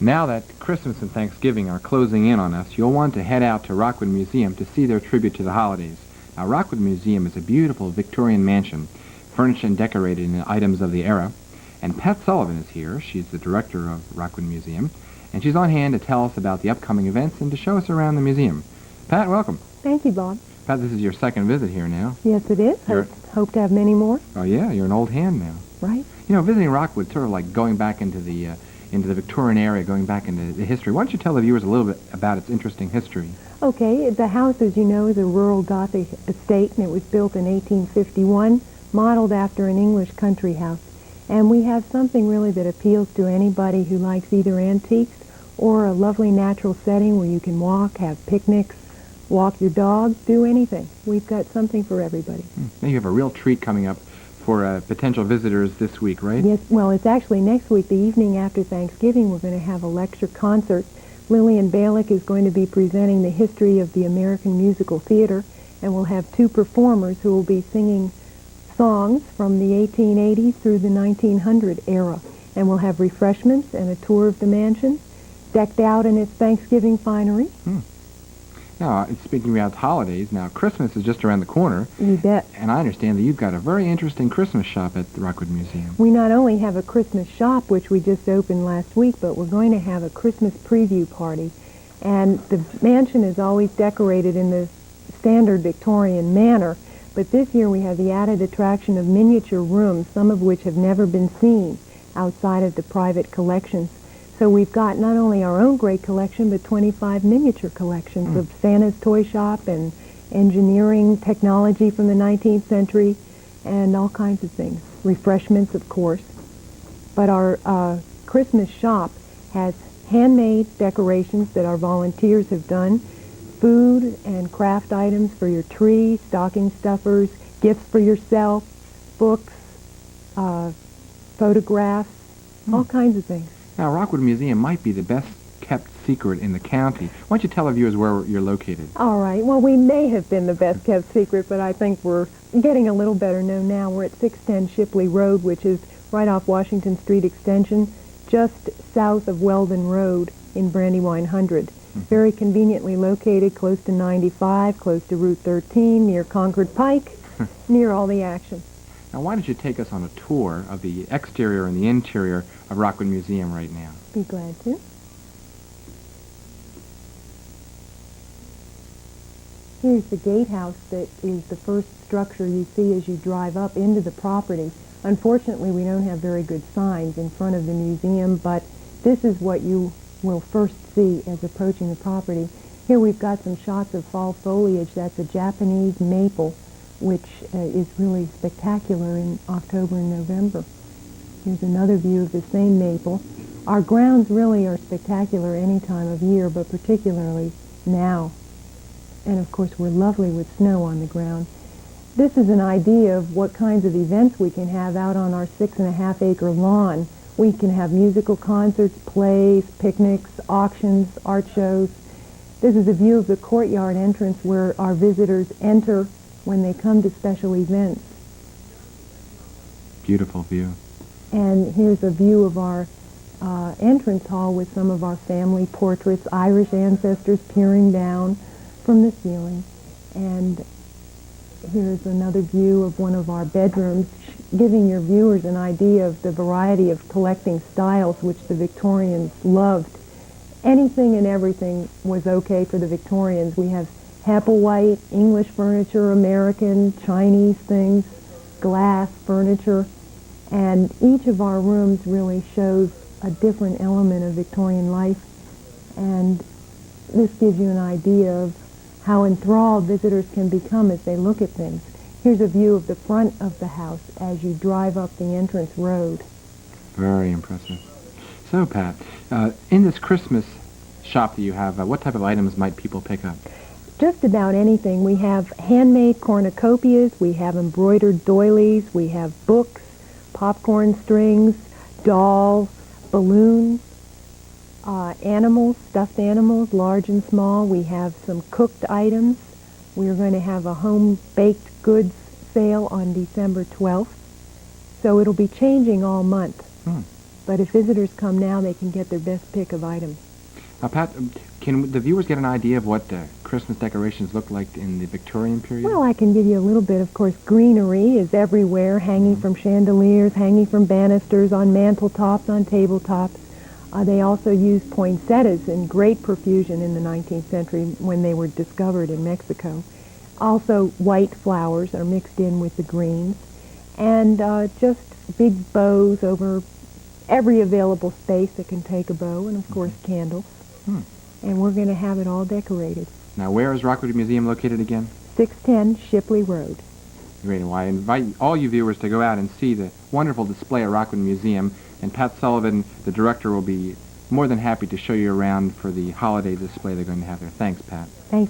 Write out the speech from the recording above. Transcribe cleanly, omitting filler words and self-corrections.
Now that Christmas and Thanksgiving are closing in on us, you'll want to head out to Rockwood Museum to see their tribute to the holidays. Now, Rockwood Museum is a beautiful Victorian mansion, furnished and decorated in items of the era. And Pat Sullivan is here. She's the director of Rockwood Museum, and she's on hand to tell us about the upcoming events and to show us around the museum. Pat, welcome. Thank you, Bob. Pat, this is your second visit here now. Yes, it is. Hope to have many more. Oh, yeah, you're an old hand now. Right. You know, visiting Rockwood, sort of like going back into the Victorian area, going back into the history. Why don't you tell the viewers a little bit about its interesting history? Okay, the house, as you know, is a rural Gothic estate, and it was built in 1851, modeled after an English country house. And we have something really that appeals to anybody who likes either antiques or a lovely natural setting where you can walk, have picnics, walk your dog, do anything. We've got something for everybody. Now you have a real treat coming up for potential visitors this week, right? Yes, well, it's actually next week, the evening after Thanksgiving. We're going to have a lecture concert. Lillian Balick is going to be presenting the history of the American musical theater, and we'll have two performers who will be singing songs from the 1880s through the 1900 era. And we'll have refreshments and a tour of the mansion, decked out in its Thanksgiving finery. Now, speaking about holidays, now Christmas is just around the corner. You bet. And I understand that you've got a very interesting Christmas shop at the Rockwood Museum. We not only have a Christmas shop, which we just opened last week, but we're going to have a Christmas preview party. And the mansion is always decorated in the standard Victorian manner, but this year we have the added attraction of miniature rooms, some of which have never been seen outside of the private collections. So we've got not only our own great collection, but 25 miniature collections of Santa's toy shop and engineering technology from the 19th century and all kinds of things. Refreshments, of course. But our Christmas shop has handmade decorations that our volunteers have done, food and craft items for your tree, stocking stuffers, gifts for yourself, books, photographs, all kinds of things. Now, Rockwood Museum might be the best kept secret in the county. Why don't you tell the viewers where you're located? All right. Well, we may have been the best kept secret, but I think we're getting a little better known now. We're at 610 Shipley Road, which is right off Washington Street Extension, just south of Weldon Road in Brandywine 100. Very conveniently located, close to 95, close to Route 13, near Concord Pike, near all the action. Now, why don't you take us on a tour of the exterior and the interior of Rockwood Museum right now? Be glad to. Here's the gatehouse that is the first structure you see as you drive up into the property. Unfortunately, we don't have very good signs in front of the museum, but this is what you will first see as approaching the property. Here we've got some shots of fall foliage. That's a Japanese maple, which is really spectacular in October and November. Here's another view of the same maple. Our grounds really are spectacular any time of year, but particularly now. And of course, we're lovely with snow on the ground. This is an idea of what kinds of events we can have out on our 6.5-acre lawn. We can have musical concerts, plays, picnics, auctions, art shows. This is a view of the courtyard entrance where our visitors enter when they come to special events. Beautiful view. And here's a view of our entrance hall with some of our family portraits, Irish ancestors peering down from the ceiling. And here's another view of one of our bedrooms, giving your viewers an idea of the variety of collecting styles which the Victorians loved. Anything and everything was okay for the Victorians. We have Hepplewhite, English furniture, American, Chinese things, glass furniture, and each of our rooms really shows a different element of Victorian life, and this gives you an idea of how enthralled visitors can become as they look at things. Here's a view of the front of the house as you drive up the entrance road. Very impressive. So, Pat, in this Christmas shop that you have, what type of items might people pick up? Just about anything. We have handmade cornucopias, we have embroidered doilies, we have books, popcorn strings, dolls, balloons, animals, stuffed animals, large and small. We have some cooked items. We are going to have a home-baked goods sale on December 12th. So it'll be changing all month. But if visitors come now, they can get their best pick of items. Now, Pat, can the viewers get an idea of what Christmas decorations looked like in the Victorian period? Well, I can give you a little bit. Of course, greenery is everywhere, hanging from chandeliers, hanging from banisters, on manteltops, on tabletops. They also used poinsettias in great profusion in the 19th century when they were discovered in Mexico. Also, white flowers are mixed in with the greens. And just big bows over every available space that can take a bow, and of course candles. And we're going to have it all decorated. Now, where is Rockwood Museum located again? 610 Shipley Road. Great. Well, I invite all you viewers to go out and see the wonderful display at Rockwood Museum, and Pat Sullivan, the director, will be more than happy to show you around for the holiday display they're going to have there. Thanks, Pat. Thanks.